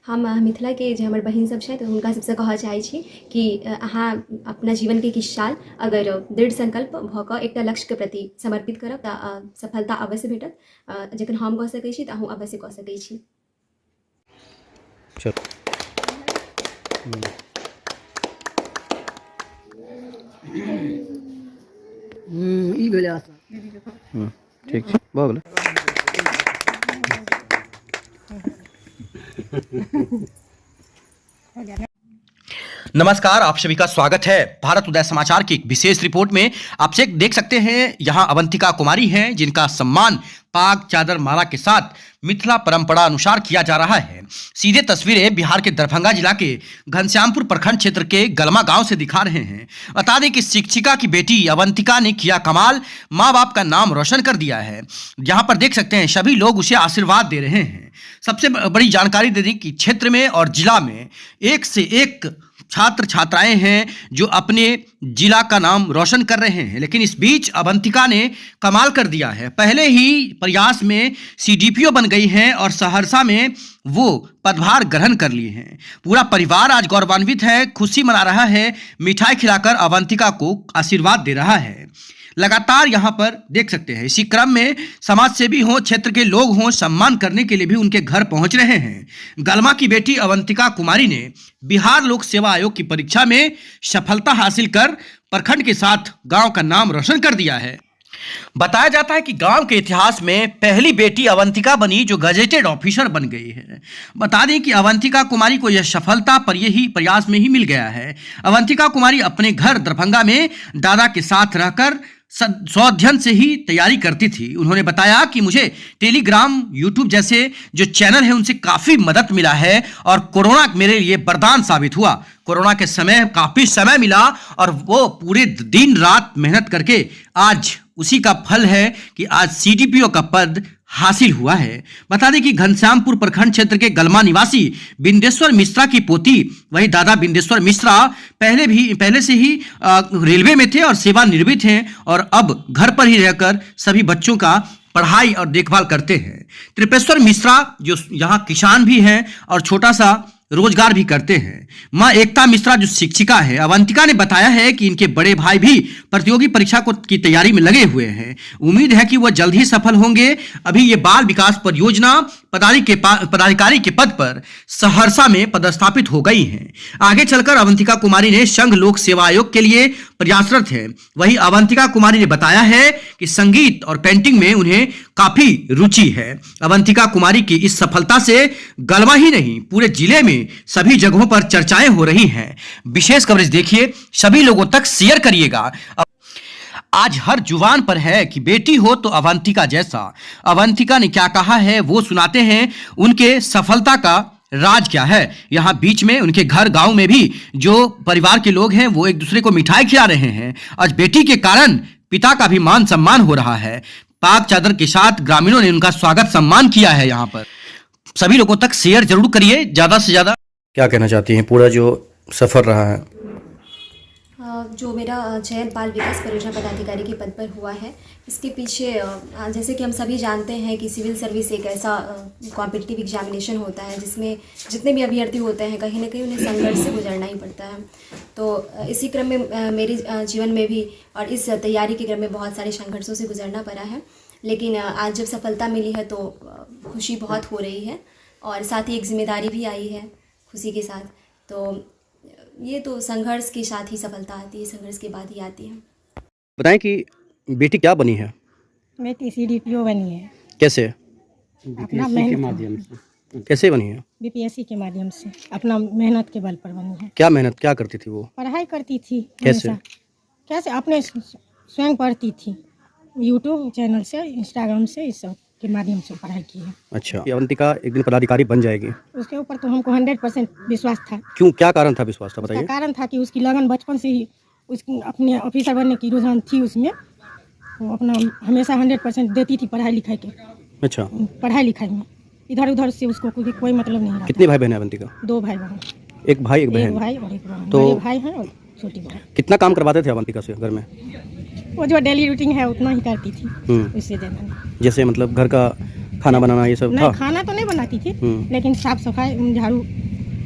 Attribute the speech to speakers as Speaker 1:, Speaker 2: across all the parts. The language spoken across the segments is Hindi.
Speaker 1: हम मिथिला के जे हमर बहिन सब छथि हुनका सबसँ कहऽ चाहै छी कि अहाँ अपना जीवनके किछु साल अगर दृढ़ संकल्प भऽ कऽ एकटा लक्ष्यके प्रति समर्पित करब तऽ सफलता अवश्य भेटत। जखन हम कऽ सकै छी तऽ अहूँ अवश्य कऽ सकै छी।
Speaker 2: ई भेलै
Speaker 3: ठीक छै, भऽ गेलै।
Speaker 4: नमस्कार, आप सभी का स्वागत है भारत उदय समाचार की एक विशेष रिपोर्ट में। आप देख सकते हैं यहाँ अवंतिका कुमारी हैं जिनका सम्मान पाग चादर माला के साथ मिथिला परंपरा अनुसार किया जा रहा है। सीधे तस्वीरें बिहार के दरभंगा जिला के घनश्यामपुर प्रखंड क्षेत्र के गलमा गांव से दिखा रहे हैं। बता दें कि शिक्षिका की बेटी अवंतिका ने किया कमाल, माँ बाप का नाम रोशन कर दिया है। यहाँ पर देख सकते हैं सभी लोग उसे आशीर्वाद दे रहे हैं। सबसे बड़ी जानकारी दे दें कि क्षेत्र में और जिला में एक से एक छात्र छात्राएं हैं जो अपने जिला का नाम रोशन कर रहे हैं। लेकिन इस बीच अवंतिका ने कमाल कर दिया है। पहले ही प्रयास में सीडीपीओ बन गई हैं और सहरसा में वो पदभार ग्रहण कर लिए हैं। पूरा परिवार आज गौरवान्वित है, खुशी मना रहा है, मिठाई खिलाकर अवंतिका को आशीर्वाद दे रहा है। लगातार यहाँ पर देख सकते हैं इसी क्रम में समाज सेवी हों, क्षेत्र के लोग हों, सम्मान करने के लिए भी उनके घर पहुंच रहे हैं। गलमा की बेटी अवंतिका कुमारी ने बिहार लोक सेवा आयोग की परीक्षा में सफलता हासिल कर प्रखंड के साथ गांव का नाम रोशन कर दिया है। बताया जाता है कि गांव के इतिहास में पहली बेटी अवंतिका बनी जो गजेटेड ऑफिसर बन गई है। बता दें कि अवंतिका कुमारी को यह सफलता पर यही प्रयास में ही मिल गया है। अवंतिका कुमारी अपने घर दरभंगा में दादा के साथ रहकर स्वाध्ययन से ही तैयारी करती थी। उन्होंने बताया कि मुझे टेलीग्राम, यूट्यूब जैसे जो चैनल है उनसे काफ़ी मदद मिला है और कोरोना मेरे लिए वरदान साबित हुआ। कोरोना के समय काफ़ी समय मिला और वो पूरे दिन रात मेहनत करके आज उसी का फल है कि आज सीडीपीओ का पद हासिल हुआ है। बता दें कि घनश्यामपुर प्रखंड क्षेत्र के गलमा निवासी बिंदेश्वर मिश्रा की पोती वही दादा बिंदेश्वर मिश्रा पहले से ही रेलवे में थे और सेवानिवृत्त हैं और अब घर पर ही रहकर सभी बच्चों का पढ़ाई और देखभाल करते हैं। त्रिपेश्वर मिश्रा जो यहाँ किसान भी हैं और छोटा सा रोजगार भी करते हैं। माँ एकता मिश्रा जो शिक्षिका है। अवंतिका ने बताया है कि इनके बड़े भाई भी प्रतियोगी परीक्षा की तैयारी में लगे हुए हैं। उम्मीद है कि वह जल्द ही सफल होंगे। अभी ये बाल विकास परियोजना पदाधिकारी के पद पर सहरसा में पदस्थापित हो गई हैं। आगे चलकर अवंतिका कुमारी ने संघ लोक सेवा आयोग के लिए प्रयासरत है। वहीं अवंतिका कुमारी ने बताया है कि संगीत और पेंटिंग में उन्हें काफी रुचि है। अवंतिका कुमारी की इस सफलता से गलमा ही नहीं पूरे जिले में सभी जगहों पर चर्चाएं हो रही हैं। विशेष कवरेज देखिए, सभी लोगों तक शेयर करिएगा। आज हर जुबान पर है कि बेटी हो तो अवंतिका जैसा। अवंतिका ने क्या कहा है वो सुनाते हैं। उनके सफलता का राज क्या है। यहाँ बीच में उनके घर गांव में भी जो परिवार के लोग हैं वो एक दूसरे को मिठाई खिला रहे हैं। आज बेटी के कारण पिता का भी मान सम्मान हो रहा है। पाग चादर के साथ ग्रामीणों ने उनका स्वागत सम्मान किया है। यहाँ पर सभी लोगों तक शेयर जरूर करिए ज़्यादा से ज़्यादा।
Speaker 3: क्या कहना चाहती हैं पूरा जो सफ़र रहा है?
Speaker 1: जो मेरा चयन बाल विकास परियोजना पदाधिकारी के पद पर हुआ है, इसके पीछे जैसे कि हम सभी जानते हैं कि सिविल सर्विस एक ऐसा कॉम्पिटिटिव एग्जामिनेशन होता है जिसमें जितने भी अभ्यर्थी होते हैं कहीं ना कहीं उन्हें संघर्ष से गुजरना ही पड़ता है। तो इसी क्रम में मेरे जीवन में भी और इस तैयारी के क्रम में बहुत सारे संघर्षों से गुजरना पड़ा है। लेकिन आज जब सफलता मिली है तो खुशी बहुत हो रही है और साथ ही एक जिम्मेदारी भी आई है खुशी के साथ। तो ये तो संघर्ष के साथ ही सफलता आती है, संघर्ष के बाद ही आती है।
Speaker 3: बताएं कि बेटी क्या बनी है?
Speaker 5: बेटी सीडीपीओ बनी है।
Speaker 3: कैसे?
Speaker 5: अपना मेहनत के माध्यम
Speaker 3: से। कैसे बनी है?
Speaker 5: बीपीएससी के माध्यम से अपना मेहनत के बल पर बनी है।
Speaker 3: क्या मेहनत क्या करती थी वो?
Speaker 5: पढ़ाई करती थी।
Speaker 3: कैसे?
Speaker 5: कैसे अपने स्वयं पढ़ती थी, यूट्यूब चैनल से, इंस्टाग्राम से, इस सब के माध्यम से पढ़ाई की है।
Speaker 3: अच्छा, अवंतिका एक दिन पदाधिकारी बन जाएगी
Speaker 5: उसके ऊपर तो हमको 100% विश्वास था।
Speaker 3: क्यों, क्या कारण था विश्वास था बताइए?
Speaker 5: कारण था कि उसकी लगन बचपन से ही उसकी अपने ऑफिसर बनने की रुझान थी उसमें। वो अपना हमेशा 100% देती थी पढ़ाई लिखाई के।
Speaker 3: अच्छा,
Speaker 5: पढ़ाई लिखाई में इधर उधर से उसको कोई मतलब नहीं रहा।
Speaker 3: कितने भाई बहन है अवंतिका?
Speaker 5: 2 भाई बहन।
Speaker 3: एक भाई एक बहन?
Speaker 5: एक भाई और एक बहन।
Speaker 3: तो
Speaker 5: बड़े भाई हैं और छोटी बहन।
Speaker 3: कितना काम करवाते थे अवंतिका से घर में?
Speaker 5: वो जो डेली रूटीन है उतना ही करती थी। उससे ज़्यादा नहीं।
Speaker 3: जैसे मतलब घर का खाना बनाना ये सब
Speaker 5: नहीं
Speaker 3: था?
Speaker 5: खाना तो नहीं बनाती थी,
Speaker 3: हम्म।
Speaker 5: लेकिन साफ सफाई झाड़ू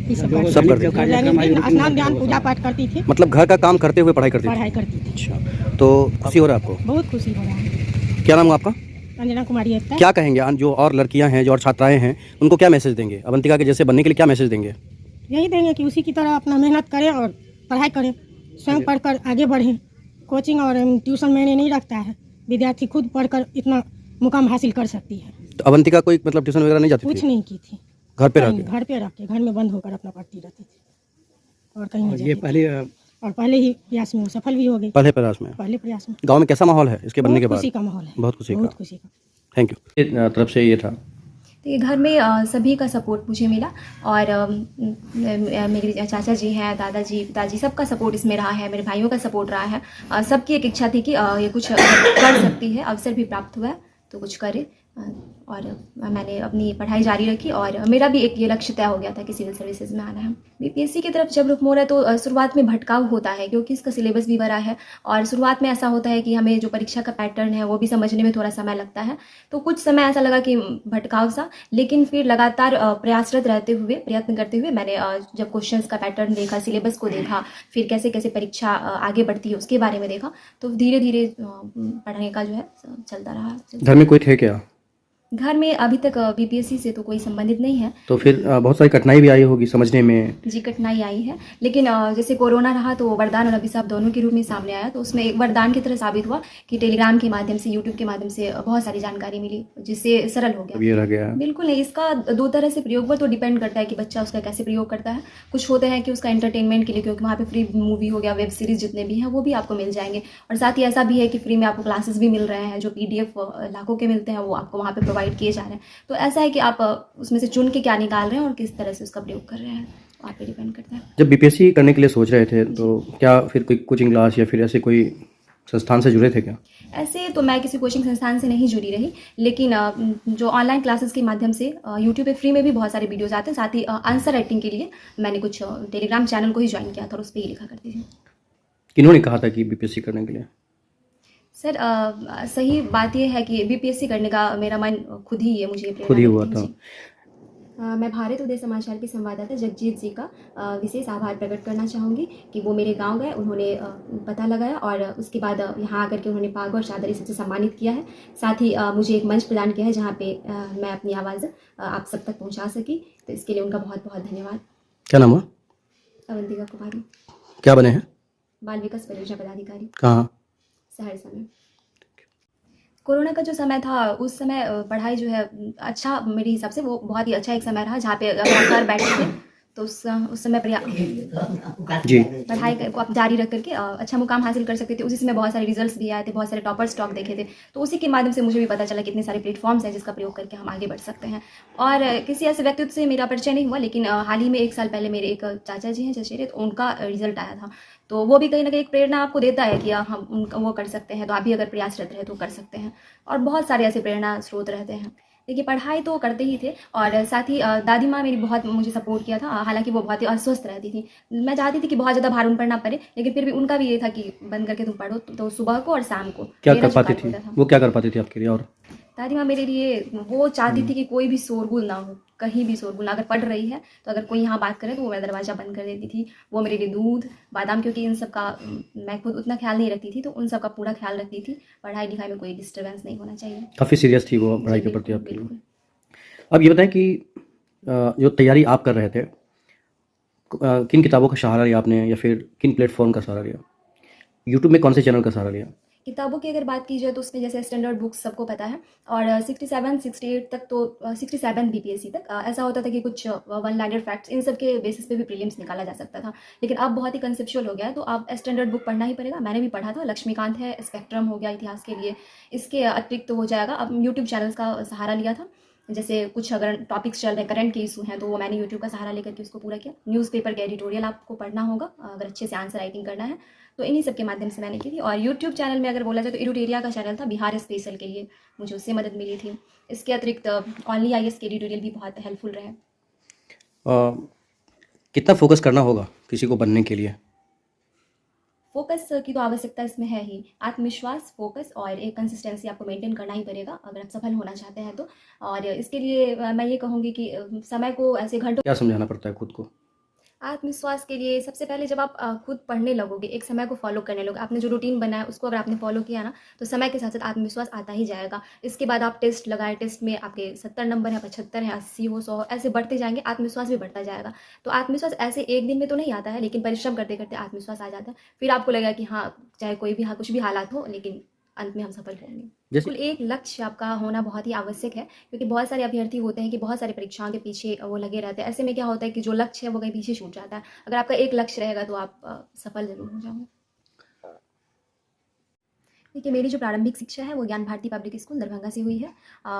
Speaker 5: ये सब करती
Speaker 3: सब करती
Speaker 5: थी। दैनिक दिन स्नान ध्यान पूजा पाठ करती थी,
Speaker 3: मतलब घर का काम करते हुए पढ़ाई करती थी?
Speaker 5: पढ़ाई करती थी।
Speaker 3: अच्छा, तो खुशी हो रहा है आपको?
Speaker 5: बहुत खुशी हो रहा है।
Speaker 3: क्या नाम है आपका?
Speaker 5: अंजना कुमारी एकता।
Speaker 3: क्या कहेंगे जो और लड़कियां हैं, जो और छात्राएं हैं, उनको क्या मैसेज देंगे? अवंतिका के जैसे बनने के लिए क्या मैसेज देंगे?
Speaker 5: यही देंगे कि उसी की तरह अपना मेहनत करें और पढ़ाई करें, स्वयं पढ़कर आगे बढ़ें। कोचिंग और ट्यूशन मैंने नहीं रखता है, विद्यार्थी खुद पढ़कर इतना मुकाम हासिल कर सकती है।
Speaker 3: तो अवंतिका कोई मतलब ट्यूशन वगैरह नहीं जाती
Speaker 5: कुछ
Speaker 3: थी?
Speaker 5: नहीं की थी,
Speaker 3: घर पे रह के?
Speaker 5: घर पे रख के, घर में बंद होकर अपना पढ़ती रहती थी और कहीं नहीं
Speaker 2: ये
Speaker 5: जाती थी।
Speaker 2: पहले
Speaker 5: और पहले ही प्रयास में वो सफल भी हो गई।
Speaker 3: पहले प्रयास में?
Speaker 5: पहले प्रयास में
Speaker 3: गांव में कैसा माहौल है इसके बनने के
Speaker 5: बहुत
Speaker 3: बाद?
Speaker 5: खुशी का माहौल है,
Speaker 3: बहुत खुशी
Speaker 5: बहुत
Speaker 3: का।
Speaker 5: खुशी का।
Speaker 3: Thank you. तरफ से ये था।
Speaker 1: तो ये घर में सभी का सपोर्ट मुझे मिला और मेरे चाचा जी हैं, दादाजी, पिताजी, सबका सपोर्ट इसमें रहा है, मेरे भाइयों का सपोर्ट रहा है। सबकी एक इच्छा थी कि ये कुछ कर सकती है, अवसर भी प्राप्त हुआ है तो कुछ करे। और मैंने अपनी पढ़ाई जारी रखी और मेरा भी एक ये लक्ष्य तय हो गया था कि सिविल सर्विसेज में आना है। बीपीएससी की तरफ जब रुख मोड़ा है तो शुरुआत में भटकाव होता है क्योंकि इसका सिलेबस भी बड़ा है और शुरुआत में ऐसा होता है कि हमें जो परीक्षा का पैटर्न है वो भी समझने में थोड़ा समय लगता है। तो कुछ समय ऐसा लगा कि भटकाव सा, लेकिन फिर लगातार प्रयासरत रहते हुए, प्रयत्न करते हुए मैंने जब क्वेश्चंस का पैटर्न देखा, सिलेबस को देखा, फिर कैसे कैसे परीक्षा आगे बढ़ती है उसके बारे में देखा, तो धीरे धीरे पढ़ने का जो है चलता रहा।
Speaker 3: घर में कोई थे क्या?
Speaker 1: घर में अभी तक बीपीएससी से तो कोई संबंधित नहीं है।
Speaker 3: तो फिर बहुत सारी कठिनाई भी आई होगी समझने में?
Speaker 1: जी कठिनाई आई है, लेकिन जैसे कोरोना रहा तो वरदान और अभिशाप दोनों के रूप में सामने आया, तो उसमें एक वरदान की तरह साबित हुआ कि टेलीग्राम के माध्यम से, यूट्यूब के माध्यम से बहुत सारी जानकारी मिली जिससे सरल हो
Speaker 3: अब
Speaker 1: गया।
Speaker 3: ये रह गया।
Speaker 1: बिल्कुल नहीं, इसका दो तरह से प्रयोग पर तो डिपेंड करता है कि बच्चा उसका कैसे प्रयोग करता है। कुछ होते हैं कि उसका एंटरटेनमेंट के लिए, क्योंकि वहाँ पे फ्री मूवी हो गया, वेब सीरीज जितने भी हैं वो भी आपको मिल जाएंगे, और साथ ही ऐसा भी है कि फ्री में आपको क्लासेस भी मिल रहे हैं, जो PDF लाखों के मिलते हैं वो आपको वहाँ पे प्रोवाइड किए जा रहे हैं। तो ऐसा है कि आप उसमें से चुन के क्या निकाल रहे हैं और किस तरह से उसका प्रयोग कर रहे हैं, आप पे डिपेंड करता है।
Speaker 3: जब बीपीएससी करने के लिए सोच रहे थे तो क्या फिर कोई कोचिंग क्लास या फिर ऐसे कोई संस्थान से जुड़े थे क्या?
Speaker 1: ऐसे तो मैं किसी कोचिंग संस्थान से नहीं जुड़ी रही, लेकिन जो ऑनलाइन क्लासेस के माध्यम से यूट्यूब पे फ्री में भी बहुत सारे वीडियोस आते हैं। साथ ही आंसर राइटिंग के लिए मैंने कुछ टेलीग्राम चैनल को ही ज्वाइन किया था और उस पर ही लिखा करती थी।
Speaker 3: किन्होंने कहा था कि बीपीएससी करने के लिए?
Speaker 1: सर सही बात यह है कि बीपीएससी करने का मेरा मन खुद ही है, मुझे प्रेरणा
Speaker 3: खुद ही हुआ
Speaker 1: मिलती है।
Speaker 3: था।
Speaker 1: जी। मैं भारत उदय समाचार के संवाददाता जगजीत जी का विशेष आभार प्रकट करना चाहूँगी कि वो मेरे गांव गए, उन्होंने पता लगाया और उसके बाद यहाँ आकर के उन्होंने पाग और चादर से सम्मानित किया है। साथ ही मुझे एक मंच प्रदान किया है जहाँ पे मैं अपनी आवाज़ आप सब तक पहुँचा सकी, तो इसके लिए उनका बहुत बहुत धन्यवाद।
Speaker 3: क्या नाम हुआ?
Speaker 1: अवंतिका कुमारी,
Speaker 3: क्या बने हैं?
Speaker 1: बाल विकास परियोजना पदाधिकारी,
Speaker 3: कहाँ?
Speaker 1: सहरसा में। कोरोना का जो समय था उस समय पढ़ाई जो है अच्छा, मेरे हिसाब से वो बहुत ही अच्छा एक समय रहा जहाँ पे अगर आप घर बैठे थे तो उस समय
Speaker 3: जी।
Speaker 1: पढ़ाई को आप जारी रख करके अच्छा मुकाम हासिल कर सकते थे। उसी समय बहुत सारे रिजल्ट्स भी आए थे, बहुत सारे टॉपर स्टॉक देखे थे, तो उसी के माध्यम से मुझे भी पता चला कि इतने सारे प्लेटफॉर्म्स हैं जिसका प्रयोग करके हम आगे बढ़ सकते हैं। और किसी ऐसे व्यक्तित्व से मेरा परिचय नहीं हुआ, लेकिन हाल ही में 1 साल पहले मेरे एक चाचा जी हैं जशेरे, तो उनका रिजल्ट आया था, तो वो भी कहीं ना कहीं एक प्रेरणा आपको देता है कि हम उनका वो कर सकते हैं, तो आप भी अगर प्रयासरत रहे तो कर सकते हैं। और बहुत सारे ऐसे प्रेरणा स्रोत रहते हैं। देखिए पढ़ाई तो करते ही थे और साथ ही दादी माँ मेरी बहुत मुझे सपोर्ट किया था, हालांकि वो बहुत ही अस्वस्थ रहती थी। मैं चाहती थी कि बहुत ज़्यादा भार उन पर ना पड़े, लेकिन फिर भी उनका भी ये था कि बंद करके तुम पढ़ो, तो सुबह को और शाम को
Speaker 3: क्या
Speaker 1: मेरा
Speaker 3: कर
Speaker 1: जो
Speaker 3: पाती
Speaker 1: कार्य
Speaker 3: थी
Speaker 1: होता था।
Speaker 3: वो? क्या कर पाती थी आपके लिए? और
Speaker 1: दादी माँ मेरे लिए वो चाहती थी कि कोई भी शोरगुल ना हो, कहीं भी शोरगुल ना, अगर पढ़ रही है तो अगर कोई यहाँ बात करे तो वो मेरा दरवाज़ा बंद कर देती थी। वो मेरे लिए दूध, बादाम, क्योंकि इन सब का मैं खुद उतना ख्याल नहीं रखती थी, तो उन सब का पूरा ख्याल रखती थी। पढ़ाई लिखाई में कोई डिस्टर्बेंस नहीं होना चाहिए।
Speaker 3: काफ़ी सीरियस थी वो पढ़ाई के
Speaker 1: जी,
Speaker 3: प्रति
Speaker 1: बिल्कुल,
Speaker 3: आपके लिए?
Speaker 1: बिल्कुल।
Speaker 3: अब ये बताएं कि जो तैयारी आप कर रहे थे, किन किताबों का सहारा लिया आपने या फिर किन प्लेटफॉर्म का सहारा लिया? यूट्यूब में कौन से चैनल का सहारा लिया?
Speaker 1: किताबों की अगर बात की जाए तो उसमें जैसे स्टैंडर्ड बुक्स सबको पता है, और 67, 68 तक, तो 67 बीपीएससी तक ऐसा होता था कि कुछ वन लाइनर फैक्ट्स इन सब के बेसिस पे भी प्रीलिम्स निकाला जा सकता था। लेकिन अब बहुत ही कंसेप्चुअल हो गया है, तो आप स्टैंडर्ड बुक पढ़ना ही पड़ेगा। मैंने भी पढ़ा था, लक्ष्मीकांत है, स्पेक्ट्रम हो गया इतिहास के लिए, इसके अतिरिक्त तो हो जाएगा। अब यूट्यूब चैनल्स का सहारा लिया था, जैसे कुछ अगर टॉपिक्स चल रहे हैं, करंट के इशू हैं, तो वो मैंने यूट्यूब का सहारा लेकर के उसको पूरा किया। न्यूज़पेपर के एडिटोरियल आपको पढ़ना होगा अगर अच्छे से आंसर राइटिंग करना है, तो इन्हीं सब के माध्यम से मैंने की थी। और यूट्यूब चैनल में अगर बोला जाए तो एडिटोरिया का चैनल था, बिहार स्पेशल के लिए मुझे उससे मदद मिली थी। इसके अतिरिक्त ऑनली IAS के एडिटोरियल भी बहुत हेल्पफुल रहे।
Speaker 3: कितना फोकस करना होगा किसी को बनने के लिए?
Speaker 1: फोकस की तो आवश्यकता इसमें है ही। आत्मविश्वास, फोकस और एक कंसिस्टेंसी आपको मेंटेन करना ही पड़ेगा अगर आप सफल होना चाहते हैं तो। और इसके लिए मैं ये कहूँगी कि समय को ऐसे घंटों
Speaker 3: क्या समझाना पड़ता है खुद को?
Speaker 1: आत्मविश्वास के लिए सबसे पहले जब आप खुद पढ़ने लगोगे, एक समय को फॉलो करने लगोगे, आपने जो रूटीन बनाया उसको अगर आपने फॉलो किया ना, तो समय के साथ साथ आत्मविश्वास आता ही जाएगा। इसके बाद आप टेस्ट लगाए, टेस्ट में आपके 70 नंबर है, 75 है, 80 हो, 100 ऐसे बढ़ते जाएंगे, आत्मविश्वास भी बढ़ता जाएगा। तो आत्मविश्वास ऐसे एक दिन में तो नहीं आता है, लेकिन परिश्रम करते करते आत्मविश्वास आ जाता है। फिर आपको लगेगा कि हाँ, चाहे कोई भी कुछ भी हालात हो, लेकिन अंत में हम सफल होंगे।
Speaker 3: जैसे
Speaker 1: बिल्कुल, एक लक्ष्य आपका होना बहुत ही आवश्यक है, क्योंकि बहुत सारे अभ्यर्थी होते हैं कि बहुत सारी परीक्षाओं के पीछे वो लगे रहते हैं। ऐसे में क्या होता है कि जो लक्ष्य है वो कहीं पीछे छूट जाता है। अगर आपका एक लक्ष्य रहेगा तो आप सफल जरूर हो जाओगे। देखिए, मेरी जो प्रारंभिक शिक्षा है वो ज्ञान भारती पब्लिक स्कूल दरभंगा से हुई है।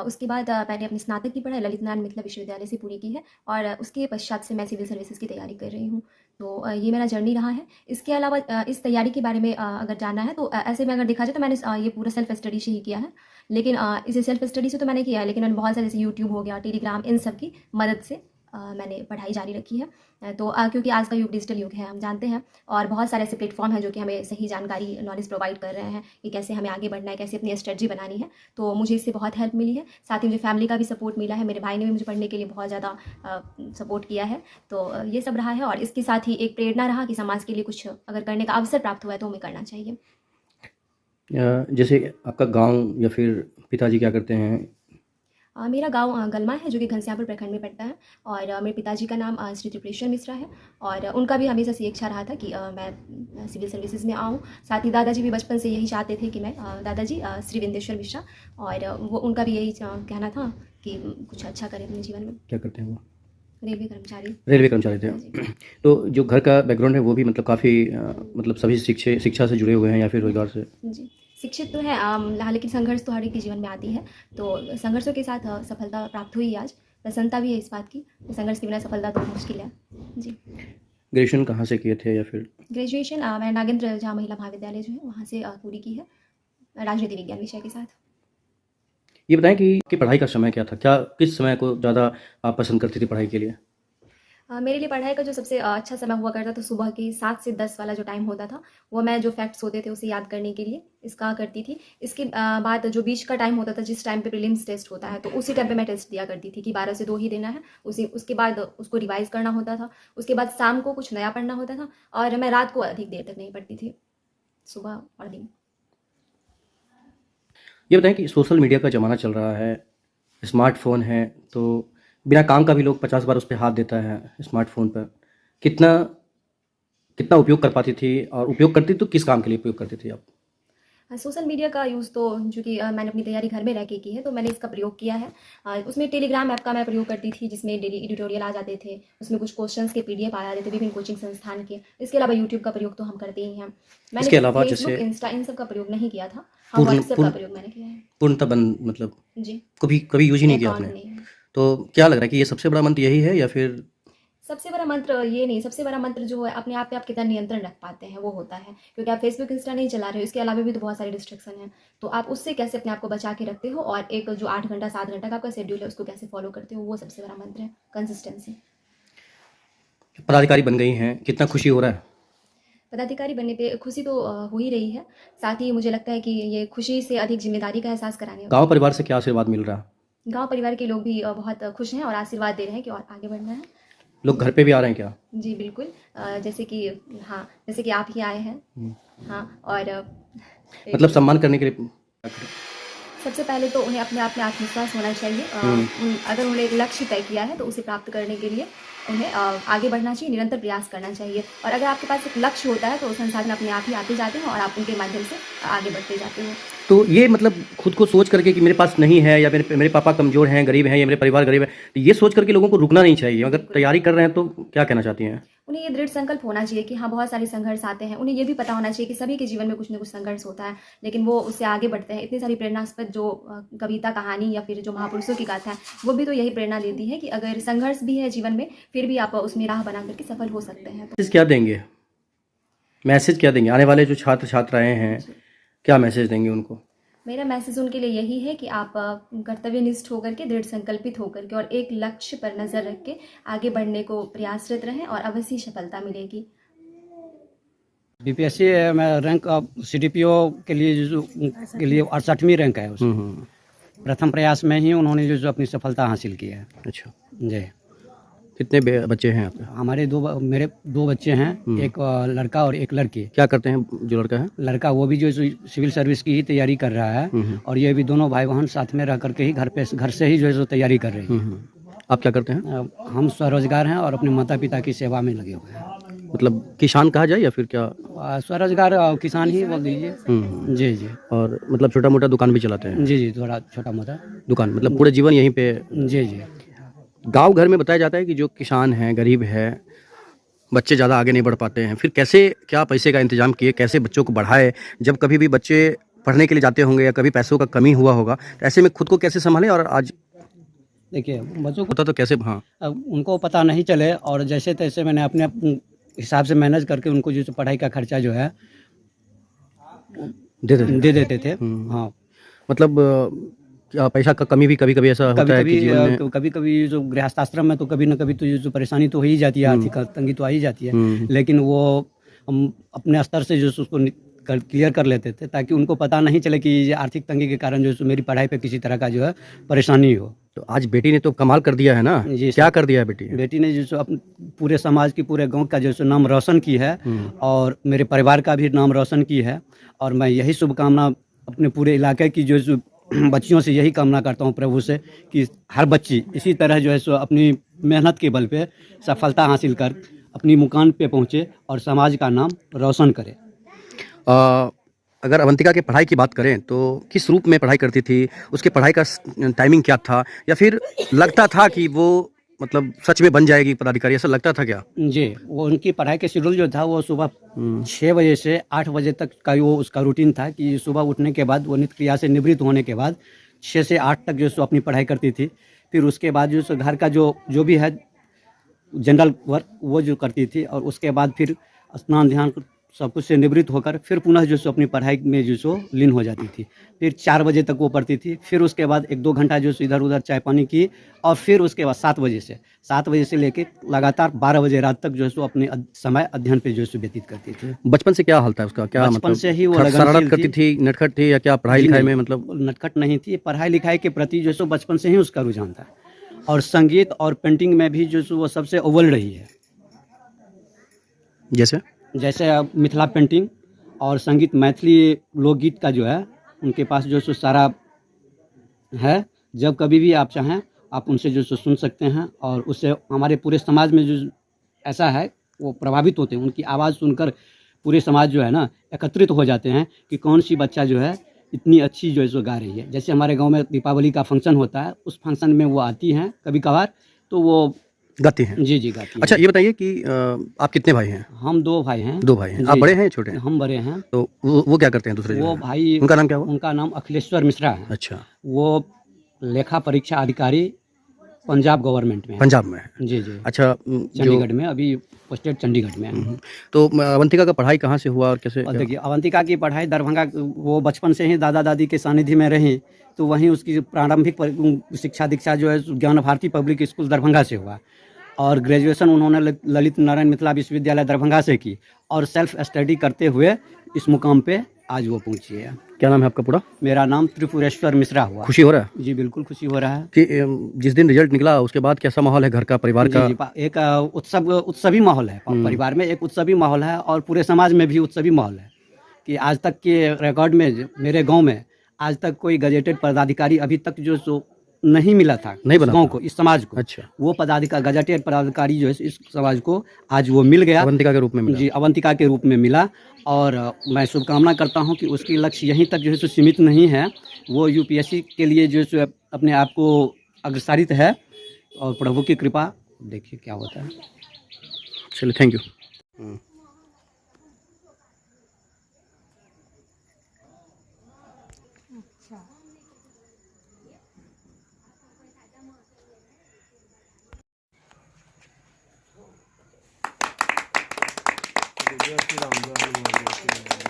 Speaker 1: उसके बाद मैंने अपनी स्नातक की पढ़ाई ललित नारायण मिथिला विश्वविद्यालय से पूरी की है और उसके पश्चात से मैं सिविल सर्विसेज की तैयारी कर रही हूँ। तो ये मेरा जर्नी रहा है। इसके अलावा इस तैयारी के बारे में अगर जानना है तो ऐसे में अगर देखा जाए तो मैंने ये पूरा सेल्फ स्टडी से ही किया है। लेकिन इसे सेल्फ स्टडी से तो मैंने किया है, लेकिन मैंने बहुत सारे जैसे यूट्यूब हो गया, टेलीग्राम, इन सब की मदद से मैंने पढ़ाई जारी रखी है। तो क्योंकि आज का युग डिजिटल युग है, हम जानते हैं, और बहुत सारे ऐसे प्लेटफॉर्म हैं जो कि हमें सही जानकारी, नॉलेज प्रोवाइड कर रहे हैं कि कैसे हमें आगे बढ़ना है, कैसे अपनी स्ट्रेटजी बनानी है। तो मुझे इससे बहुत हेल्प मिली है। साथ ही मुझे फैमिली का भी सपोर्ट मिला है। मेरे भाई ने भी मुझे पढ़ने के लिए बहुत ज़्यादा सपोर्ट किया है। तो ये सब रहा है, और इसके साथ ही एक प्रेरणा रहा कि समाज के लिए कुछ अगर करने का अवसर प्राप्त हुआ है तो हमें करना चाहिए।
Speaker 3: जैसे आपका गांव या फिर पिताजी क्या करते हैं?
Speaker 1: मेरा गांव गलमा है, जो कि घनश्यामपुर प्रखंड में पड़ता है, और मेरे पिताजी का नाम श्री त्रिपुरेश्वर मिश्रा है, और उनका भी हमेशा से इच्छा रहा था कि मैं सिविल सर्विसेज में आऊँ। साथ ही दादाजी भी बचपन से यही चाहते थे कि मैं दादाजी श्री विंदेश्वर मिश्रा, और वो उनका भी यही कहना था कि कुछ अच्छा करें अपने जीवन में।
Speaker 3: क्या करते हैं वो?
Speaker 1: रेलवे कर्मचारी।
Speaker 3: रेलवे कर्मचारी थे। तो जो घर का बैकग्राउंड है वो भी मतलब काफ़ी मतलब सभी शिक्षा से जुड़े हुए हैं या फिर रोजगार से?
Speaker 1: जी, शिक्षित तो है, लेकिन संघर्ष तो हर एक के जीवन में आती है। तो संघर्षों के साथ सफलता प्राप्त हुई आज। प्रसन्नता भी है इस बात की, संघर्ष के बिना सफलता तो मुश्किल है। जी।
Speaker 3: ग्रेजुएशन कहाँ से किए थे या फिर?
Speaker 1: ग्रेजुएशन मैंने नागेंद्र झा महिला महाविद्यालय जो है वहाँ से पूरी की है, राजनीति विज्ञान विषय के साथ।
Speaker 3: ये बताएं कि पढ़ाई का समय क्या था? क्या किस समय को ज़्यादा आप पसंद करती थी पढ़ाई के लिए?
Speaker 1: मेरे लिए पढ़ाई का जो सबसे अच्छा समय हुआ करता था, सुबह के 7 से 10 वाला जो टाइम होता था, वो मैं जो फैक्ट्स होते थे उसे याद करने के लिए इसका करती थी। इसके बाद जो बीच का टाइम होता था, जिस टाइम पे प्रीलिम्स टेस्ट होता है, तो उसी टाइम पे मैं टेस्ट दिया करती थी कि 12 से 2 ही देना है। उसके बाद उसको रिवाइज़ करना होता था। उसके बाद शाम को कुछ नया पढ़ना होता था, और मैं रात को अधिक देर तक नहीं पढ़ती थी, सुबह और दिन।
Speaker 3: ये बताएं कि सोशल मीडिया का ज़माना चल रहा है, स्मार्टफोन है, तो बिना काम का भी लोग 50 बार उस पर हाथ देता है स्मार्टफोन पर। कितना उपयोग कर पाती थी, और उपयोग करती तो किस काम के लिए उपयोग करती थी आप?
Speaker 1: सोशल मीडिया का यूज़ तो चूँकि मैंने अपनी तैयारी घर में रह के की है, तो मैंने इसका प्रयोग किया है। उसमें टेलीग्राम ऐप का मैं प्रयोग करती थी, जिसमें डेली एडिटोरियल आ जाते थे, उसमें कुछ क्वेश्चंस के PDF आ जाते थे विभिन्न कोचिंग संस्थान के। इसके अलावा यूट्यूब का प्रयोग तो हम करते ही हैं। मैंने
Speaker 3: इसके अलावा
Speaker 1: फेसबुक,
Speaker 3: जैसे
Speaker 1: इंस्टा, इन सब का प्रयोग नहीं किया था। हाँ, व्हाट्सएप का प्रयोग मैंने किया है।
Speaker 3: पूर्णतः बंद, मतलब
Speaker 1: जी,
Speaker 3: कभी यूज ही नहीं किया
Speaker 1: अकाउंट
Speaker 3: आपने?
Speaker 1: नहीं है।
Speaker 3: तो क्या लग रहा है कि ये सबसे बड़ा मंत्र यही है, या फिर?
Speaker 1: सबसे बड़ा मंत्र ये नहीं, सबसे बड़ा मंत्र जो है अपने आप पे आप कितना नियंत्रण रख पाते हैं वो होता है। क्योंकि आप फेसबुक, इंस्टा नहीं चला रहे हो, इसके अलावा भी तो बहुत सारे डिस्ट्रैक्शन हैं। तो आप उससे कैसे अपने आप को बचा के रखते हो, और एक जो 8 घंटा 7 घंटा का आपका शेड्यूल है उसको कैसे फॉलो करते हो, वो सबसे बड़ा मंत्र है, कंसिस्टेंसी।
Speaker 3: पदाधिकारी बन गई हैं, कितना खुशी हो रहा है?
Speaker 1: पदाधिकारी बनने पे खुशी तो हो ही रही है। साथ ही मुझे लगता है कि ये खुशी से अधिक जिम्मेदारी का एहसास कराने
Speaker 3: गांव परिवार से क्या आशीर्वाद मिल रहा है?
Speaker 1: गाँव परिवार के लोग भी बहुत खुश हैं और आशीर्वाद दे रहे हैं कि और आगे बढ़ना है।
Speaker 3: लोग घर पे भी आ रहे हैं क्या?
Speaker 1: जी बिल्कुल, जैसे कि हाँ, जैसे कि आप ही आए हैं। हाँ, और
Speaker 3: मतलब सम्मान करने के लिए?
Speaker 1: सबसे पहले तो उन्हें अपने आप में आत्मविश्वास होना चाहिए। अगर उन्होंने एक लक्ष्य तय किया है तो उसे प्राप्त करने के लिए उन्हें आगे बढ़ना चाहिए, निरंतर प्रयास करना चाहिए। और अगर आपके पास एक लक्ष्य होता है तो संसाधन अपने आप ही आते जाते हैं और आप उनके माध्यम से आगे बढ़ते जाते हो।
Speaker 3: तो ये मतलब खुद को सोच करके कि मेरे पास नहीं है, या मेरे पापा कमज़ोर हैं, गरीब हैं, या मेरे परिवार गरीब है, तो ये सोच करके लोगों को रुकना नहीं चाहिए। अगर तैयारी कर रहे हैं तो क्या कहना चाहती हैं?
Speaker 1: उन्हें ये दृढ़ संकल्प होना चाहिए कि हाँ, बहुत सारे संघर्ष आते हैं। उन्हें ये भी पता होना चाहिए कि सभी के जीवन में कुछ न कुछ संघर्ष होता है, लेकिन वो उससे आगे बढ़ते हैं। इतनी सारी प्रेरणास्पद जो कविता, कहानी या फिर जो महापुरुषों की गाथा है, वो भी तो यही प्रेरणा देती है कि अगर संघर्ष भी है जीवन में, फिर भी आप उसमें राह बना करके सफल हो सकते हैं।
Speaker 3: मैसेज क्या देंगे? मैसेज क्या देंगे आने वाले जो छात्र छात्राएं हैं, क्या मैसेज देंगे उनको?
Speaker 1: मेरा मैसेज उनके लिए यही है कि आप कर्तव्यनिष्ठ होकर के, दृढ़ संकल्पित होकर के और एक लक्ष्य पर नज़र रख के आगे बढ़ने को प्रयासरत रहें और अवश्य सफलता मिलेगी।
Speaker 2: बीपीएससी में रैंक सीडीपीओ के लिए जो के लिए 68वीं रैंक है उसमें। प्रथम प्रयास में ही उन्होंने जो अपनी सफलता हासिल की है।
Speaker 3: अच्छा,
Speaker 2: जी,
Speaker 3: कितने बच्चे हैं आपके?
Speaker 2: हमारे मेरे दो बच्चे हैं, एक लड़का और एक लड़की।
Speaker 3: क्या करते हैं जो लड़का है?
Speaker 2: लड़का वो भी जो सिविल सर्विस की ही तैयारी कर रहा है और ये भी दोनों भाई बहन साथ में रह करके ही घर से ही जो है तैयारी कर रहे हैं।
Speaker 3: आप क्या करते हैं?
Speaker 2: हम स्वरोजगार हैं और अपने माता पिता की सेवा में लगे हुए हैं।
Speaker 3: मतलब किसान कहा जाए या फिर क्या?
Speaker 2: स्वरोजगार किसान ही बोल दीजिए। जी जी।
Speaker 3: और मतलब छोटा मोटा दुकान भी चलाते हैं?
Speaker 2: जी जी, थोड़ा छोटा मोटा
Speaker 3: दुकान, मतलब पूरे जीवन यहीं पे?
Speaker 2: जी जी।
Speaker 3: गांव घर में बताया जाता है कि जो किसान हैं, गरीब है, बच्चे ज़्यादा आगे नहीं बढ़ पाते हैं, फिर कैसे क्या पैसे का इंतजाम किए, कैसे बच्चों को बढ़ाए? जब कभी भी बच्चे पढ़ने के लिए जाते होंगे या कभी पैसों का कमी हुआ होगा, तो ऐसे में खुद को कैसे संभालें? और आज
Speaker 2: देखिए बच्चों को
Speaker 3: होता तो कैसे? हाँ,
Speaker 2: अब उनको पता नहीं चले और जैसे तैसे मैंने अपने हिसाब से मैनेज करके उनको जो पढ़ाई का खर्चा जो है दे देते थे। हाँ,
Speaker 3: मतलब क्या पैसा का कमी भी कभी कभी ऐसा होता है कि जीवन में?
Speaker 2: कभी कभी जो गृहस्थाश्रम में तो कभी न कभी तो जो परेशानी तो हो ही जाती है, आर्थिक तंगी तो आ ही जाती है, लेकिन वो हम अपने स्तर से जो उसको क्लियर कर लेते थे ताकि उनको पता नहीं चले कि ये आर्थिक तंगी के कारण जो मेरी पढ़ाई पे किसी तरह का जो है परेशानी हो।
Speaker 3: तो आज बेटी ने तो कमाल कर दिया है ना?
Speaker 2: जी,
Speaker 3: क्या कर दिया है बेटी?
Speaker 2: बेटी ने जो अपने पूरे समाज की, पूरे गांव का जो नाम रोशन की है और मेरे परिवार का भी नाम रोशन की है। और मैं यही शुभकामना अपने पूरे इलाके की जो बच्चियों से यही कामना करता हूं प्रभु से कि हर बच्ची इसी तरह जो है सो अपनी मेहनत के बल पे सफलता हासिल कर अपनी मुकाम पे पहुंचे और समाज का नाम रोशन करे।
Speaker 3: अगर अवंतिका की पढ़ाई की बात करें तो किस रूप में पढ़ाई करती थी? उसके पढ़ाई का टाइमिंग क्या था? या फिर लगता था कि वो मतलब सच में बन जाएगी पदाधिकारी, ऐसा लगता था क्या?
Speaker 2: जी, वो उनकी पढ़ाई के शेड्यूल जो था वो सुबह 6 बजे से 8 बजे तक का वो उसका रूटीन था कि सुबह उठने के बाद वो नित्य क्रिया से निवृत्त होने के बाद 6 से 8 तक जो सो अपनी पढ़ाई करती थी। फिर उसके बाद जो सो घर का जो भी है जनरल वर्क वो जो करती थी और उसके बाद फिर स्नान ध्यान सब कुछ से निवृत्त होकर फिर पुनः जो सो अपनी पढ़ाई में जो सो लीन हो जाती थी। फिर 4 बजे तक वो पढ़ती थी। फिर उसके बाद 1-2 घंटा जो सो इधर उधर चाय पानी की और फिर उसके बाद 7 बजे से लेकर लगातार 12 बजे रात तक जो सो अपने समय अध्ययन पे जो सो व्यतीत करती थी।
Speaker 3: बचपन से क्या हाल था उसका? क्या
Speaker 2: बचपन
Speaker 3: मतलब
Speaker 2: से ही वो
Speaker 3: शरारत करती थी, नटखट थी, या क्या पढ़ाई लिखाई में मतलब?
Speaker 2: नटखट नहीं थी, पढ़ाई लिखाई के प्रति जो सो बचपन से ही उसका रुझान था और संगीत और पेंटिंग में भी जो सो वो सबसे अव्वल रही है। जैसे मिथिला पेंटिंग और संगीत, मैथिली लोकगीत का जो है उनके पास जो सो सारा है। जब कभी भी आप चाहें आप उनसे जो सो सुन सकते हैं और उससे हमारे पूरे समाज में जो ऐसा है वो प्रभावित होते हैं। उनकी आवाज़ सुनकर पूरे समाज जो है ना एकत्रित हो जाते हैं कि कौन सी बच्चा जो है इतनी अच्छी जो है सो गा रही है। जैसे हमारे गांव में दीपावली का फंक्शन होता है, उस फंक्शन में वो आती हैं कभी कभार तो वो
Speaker 3: गाती हैं।
Speaker 2: जी गाती हैं।
Speaker 3: अच्छा, ये बताइए कि आप कितने भाई हैं?
Speaker 2: हम 2 भाई हैं।
Speaker 3: 2 भाई हैं। आप बड़े हैं या छोटे हैं?
Speaker 2: हम बड़े हैं।
Speaker 3: तो वो क्या करते हैं दूसरे?
Speaker 2: वो भाई,
Speaker 3: उनका नाम क्या हुआ?
Speaker 2: उनका नाम अखिलेश्वर मिश्रा है।
Speaker 3: अच्छा,
Speaker 2: वो लेखा परीक्षा अधिकारी पंजाब गवर्नमेंट में है।
Speaker 3: पंजाब में है।
Speaker 2: जी जी।
Speaker 3: अच्छा,
Speaker 2: चंडीगढ़ में, अभी पोस्टेड चंडीगढ़ में है।
Speaker 3: तो अवंतिका का पढ़ाई कहाँ से हुआ और कैसे?
Speaker 2: और देखिए अवंतिका की पढ़ाई दरभंगा, वो बचपन से ही दादा दादी के सानिध्य में रही तो वहीं उसकी प्रारंभिक शिक्षा दीक्षा जो है ज्ञान भारती पब्लिक स्कूल दरभंगा से हुआ और ग्रेजुएशन उन्होंने ललित नारायण मिथिला विश्वविद्यालय दरभंगा से की और सेल्फ स्टडी करते हुए इस मुकाम पे आज वो पहुंची है।
Speaker 3: क्या नाम है आपका पूरा?
Speaker 2: मेरा नाम त्रिपुरेश्वर मिश्रा हुआ।
Speaker 3: खुशी हो रहा है?
Speaker 2: जी बिल्कुल खुशी हो रहा है
Speaker 3: कि जिस दिन रिजल्ट निकला उसके बाद कैसा माहौल है घर का, परिवार का?
Speaker 2: जी, एक उत्सवी माहौल है परिवार में, एक उत्सवी माहौल है और पूरे समाज में भी उत्सवी माहौल है कि आज तक के रिकॉर्ड में मेरे गाँव में आज तक कोई गजेटेड पदाधिकारी अभी तक जो सो नहीं मिला था,
Speaker 3: नहीं बना
Speaker 2: गाँव को, इस समाज को।
Speaker 3: अच्छा,
Speaker 2: वो पदाधिकारी, गजेटेड पदाधिकारी जो है इस समाज को आज वो मिल गया,
Speaker 3: अवंतिका के रूप में मिला।
Speaker 2: जी, अवंतिका के रूप में मिला और मैं शुभकामना करता हूं कि उसकी लक्ष्य यहीं तक जो है सो सीमित नहीं है, वो यूपीएससी के लिए जो है अपने आप को अग्रसरित है और प्रभु की कृपा देखिए क्या होता है।
Speaker 3: चलिए, थैंक यू।
Speaker 6: जय श्री राम, जय हनुमान, जय श्री राम।